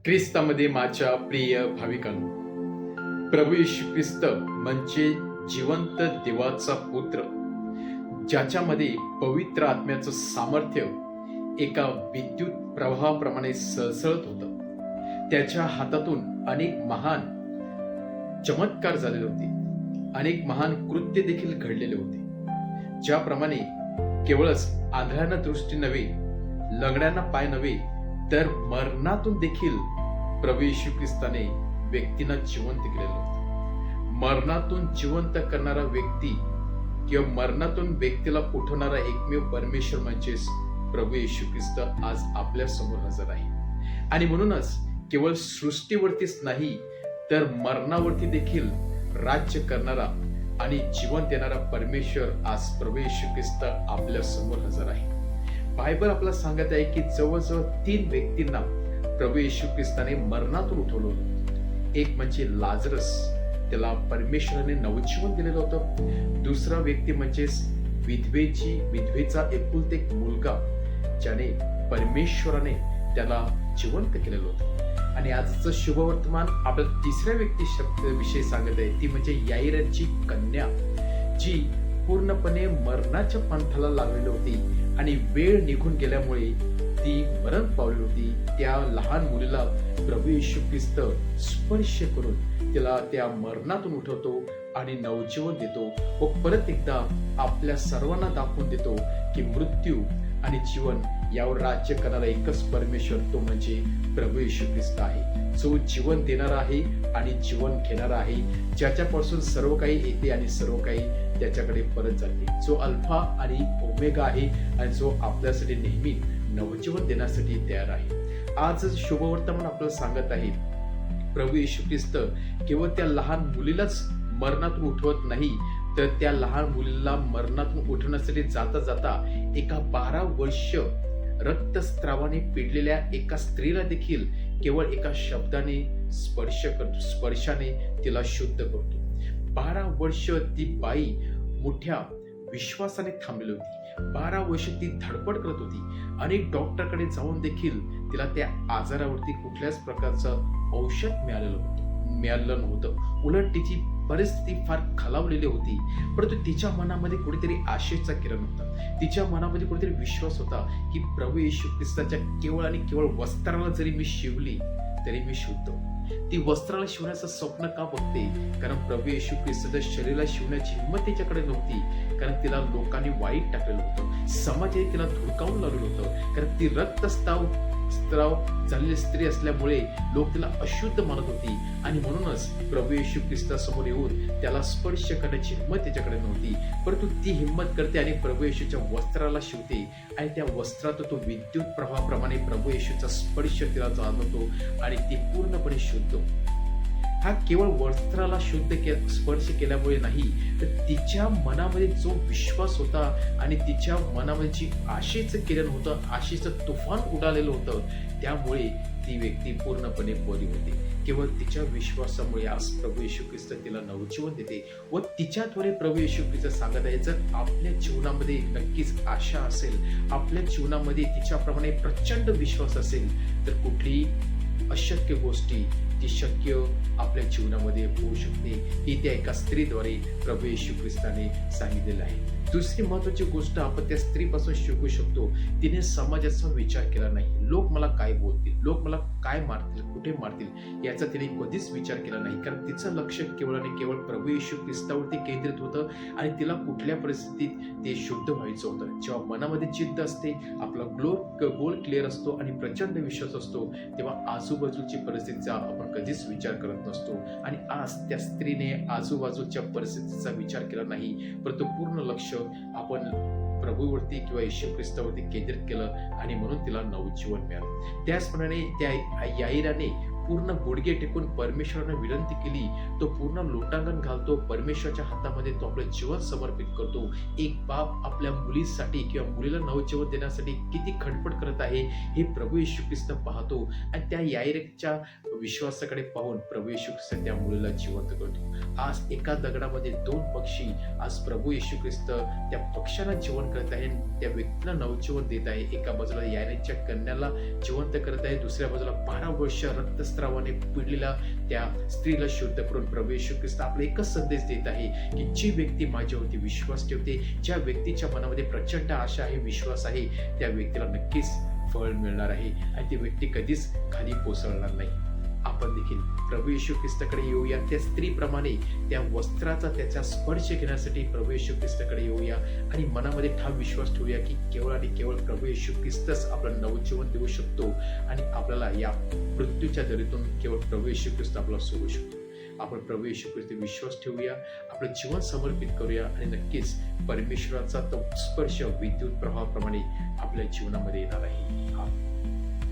ख्रिस्तामध्ये माझ्या प्रिय भाविकांनो, प्रभू येशू ख्रिस्त म्हणजे जिवंत देवाचा पुत्र, ज्याच्यामध्ये पवित्र आत्म्याचं सामर्थ्य एका विद्युत प्रवाहाप्रमाणे सळसळत होतं. त्याच्या हातातून अनेक महान चमत्कार झालेले होते, अनेक महान कृत्य देखील घडलेले होते. ज्याप्रमाणे केवळच आंधळ्यांना दृष्टी नव्हे, लंगड्यांना पाय नव्हे, तर मरणातून देखील प्रभू येशू ख्रिस्ताने व्यक्तींना जिवंत केलेलं होतं. मरणातून जिवंत करणारा व्यक्ती किंवा मरणातून व्यक्तीला उठवणारा एकमेव परमेश्वर म्हणजेच प्रभू येशू ख्रिस्त आज आपल्या समोर हजर आहे. आणि म्हणूनच केवळ सृष्टीवरतीच नाही, तर मरणावरती देखील राज्य करणारा आणि जीवन देणारा परमेश्वर आज प्रभू येशू ख्रिस्त आपल्या समोर हजर आहे. बायबल आपल्याला सांगत आहे की जवळजवळ 3 व्यक्तींना प्रभू येशू ख्रिस्ताने मरणातून उठवलं होतं. एक म्हणजे लाजरस, त्याला परमेश्वराने नवजीवन दिलेलं होतं. दुसरा व्यक्ती म्हणजेच विधवेचा एकुलता एक मुलगा, ज्याने परमेश्वराने त्याला जिवंत केलेलं होतं. आणि आजचं शुभवर्तमान आपल्याला तिसऱ्या व्यक्तीविषयी सांगत आहे, ती म्हणजे याईराची कन्या, जी पूर्णपणे मरणाच्या पंथाला लागलेली होती आणि वेळ निघून गेल्यामुळे ती मरण पावली होती. त्या लहान मुलीला प्रभू येशू ख्रिस्त स्पर्श करून तिला त्या मरणातून उठवतो आणि नवजीवन देतो व परत एकदा आपल्या सर्वांना दाखवून देतो की मृत्यू आणि जीवन यावर राज्य करणारा एकच परमेश्वर, तो म्हणजे प्रभू येशू ख्रिस्त आहे, जो जीवन देणारा आहे आणि जीवन घेणारा आहे, ज्याच्यापासून सर्व काही येते आणि सर्व काही त्याच्याकडे परत जाते, जो अल्फा आणि ओमेगा आहे आणि जो आपल्यासाठी नेहमी नवजीवन देण्यासाठी तयार आहे. आज शुभवर्तमान आपल्याला सांगत आहे, प्रभू येशू ख्रिस्त केवळ त्या लहान मुलीलाच मरणातून उठवत नाही, तर त्या लहान मुलीला मरणातून उठवण्यासाठी जाता जाता एका 12 वर्ष रक्तस्त्रावाने पिडलेल्या एका स्त्रीला देखील केवळ एका शब्दाने स्पर्शाने तिला शुद्ध करतो. 12 वर्ष ती बाई मोठ्या विश्वासाने थांबलेली होती. 12 वर्ष ती धडपड करत होती. अनेक डॉक्टरकडे जाऊन देखील तिला त्या आजारावरती कुठल्याच प्रकारचं औषध मिळालेलं नव्हतं. उलट तिची परिस्थिती फार खालावलेली होती. परंतु तिच्या मनामध्ये कुठेतरी आशेचा किरण होता. तिच्या मनामध्ये कुठेतरी विश्वास होता की प्रभू येशू ख्रिस्ताच्या केवळ आणि केवळ वस्त्राला जरी मी शिवली तरी मी शुद्ध. ती वस्त्राला शिवण्याचं स्वप्न का बघते? कारण प्रभू येशू ख्रिस्ताच्या शरीराला शिवण्याची हिंमत तिच्याकडे नव्हती, कारण तिला लोकांनी वाईट टाकलेलं होतं, समाजाने तिला धुडकावून लावलेलं होतं, कारण ती रक्तस्त्राव झालेली स्त्री असल्यामुळे लोक तिला अशुद्ध मानत होती. आणि म्हणूनच प्रभू येशू ख्रिस्तासमोर येऊन त्याला स्पर्श करण्याची हिंमत तिच्याकडे नव्हती. परंतु ती हिंमत करते आणि प्रभू येशूच्या वस्त्राला शिवते आणि त्या वस्त्रात तो विद्युत प्रवाहाप्रमाणे प्रभू येशूचा स्पर्श तिला जाणवतो आणि ती पूर्णपणे शुद्ध. हा केवळ वस्त्राला स्पर्श केल्यामुळे नाही, तर तिच्या मनामध्ये जो विश्वास होता आणि तिच्या मनामध्ये जी आशेचं किरण होतं, आशेचं तुफान उडालेलं होतं, त्यामुळे ती व्यक्ती पूर्णपणे बरी होते. केवळ तिच्या विश्वासामुळे आज प्रभू येशू ख्रिस्त तिला नवजीवन देते व तिच्याद्वारे प्रभू येशू ख्रिस्त सांगत आहे, जर आपल्या जीवनामध्ये नक्कीच आशा असेल, आपल्या जीवनामध्ये तिच्याप्रमाणे प्रचंड विश्वास असेल, तर कुठलीही अशक्य गोष्टी ती शक्य आपल्या जीवनामध्ये होऊ शकते. ही त्या एका स्त्रीद्वारे प्रभू येशू ख्रिस्ताने सांगितलेलं आहे. दुसरी महत्वाची गोष्ट आपण त्या स्त्रीपासून शिकू शकतो, तिने समाजाचा विचार केला नाही. लोक मला काय बोलतील, लोक मला काय मारतील, कुठे मारतील, याचा तिने कधीच विचार केला नाही. कारण तिचं लक्ष केवळ आणि केवळ प्रभू येशू ख्रिस्तावरती केंद्रित होतं आणि तिला कुठल्या परिस्थितीत ते शुद्ध व्हायचं होतं. जेव्हा मनामध्ये जिद्द असते, आपला गोल क्लिअर असतो आणि प्रचंड विश्वास असतो, तेव्हा आजूबाजूची परिस्थितीचा आपण कधीच विचार करत नसतो. आणि आज त्या स्त्रीने आजूबाजूच्या परिस्थितीचा विचार केला नाही, परंतु पूर्ण लक्ष आपण प्रभूवरती किंवा येशू ख्रिस्तावरती केंद्रित केलं आणि म्हणून तिला नवजीवन मिळालं. त्याचप्रमाणे त्या याईराने पूर्ण गुडघे टेकून परमेश्वराने विनंती केली. तो पूर्ण लोटांगण घालतो, परमेश्वराच्या हातामध्ये तो आपलं जीवन समर्पित करतो. एक बाप आपल्या मुलीसाठी किंवा मुलीला नवजीवन देण्यासाठी किती खडपड करत आहे हे प्रभू येशू ख्रिस्त पाहतो आणि त्या याईराच्या विश्वासाकडे पाहून प्रभू येशू ख्रिस्त त्या मुलीला जिवंत करतो. आज एका दगडामध्ये 2 पक्षी, आज प्रभू येशू ख्रिस्त त्या पक्ष्यांना जिवंत करत आहे, त्या व्यक्तीला नवजीवन देत आहे. एका बाजूला यानेच्या कन्याला जिवंत करत आहे, दुसऱ्या बाजूला 12 वर्ष रक्तस्रावाने पिडलेला त्या स्त्रीला शुद्ध करून प्रभू येशू ख्रिस्त आपला एकच संदेश देत आहे की जी व्यक्ती माझ्यावरती विश्वास ठेवते, ज्या व्यक्तीच्या मनामध्ये प्रचंड आशा आहे, विश्वास आहे, त्या व्यक्तीला नक्कीच फळ मिळणार आहे आणि ती व्यक्ती कधीच खाली कोसळणार नाही. आपण देखील प्रभू येशू ख्रिस्ताकडे येऊया. त्या स्त्रीप्रमाणे त्या वस्त्राचा त्याचा स्पर्श घेण्यासाठी प्रभू येशू ख्रिस्ताकडे येऊया आणि मनामध्ये ठाम विश्वास ठेवूया की केवळ आणि केवळ प्रभू येशू ख्रिस्तच आपलं नवजीवन देऊ शकतो आणि आपल्याला या मृत्यूच्या दरीतून केवळ प्रभू येशू ख्रिस्त आपल्याला सोडू शकतो. आपण प्रभू येशू ख्रिस्त विश्वास ठेवूया, आपलं जीवन समर्पित करूया आणि नक्कीच परमेश्वराचा तो स्पर्श विद्युत प्रवाहाप्रमाणे आपल्या जीवनामध्ये येणार आहे.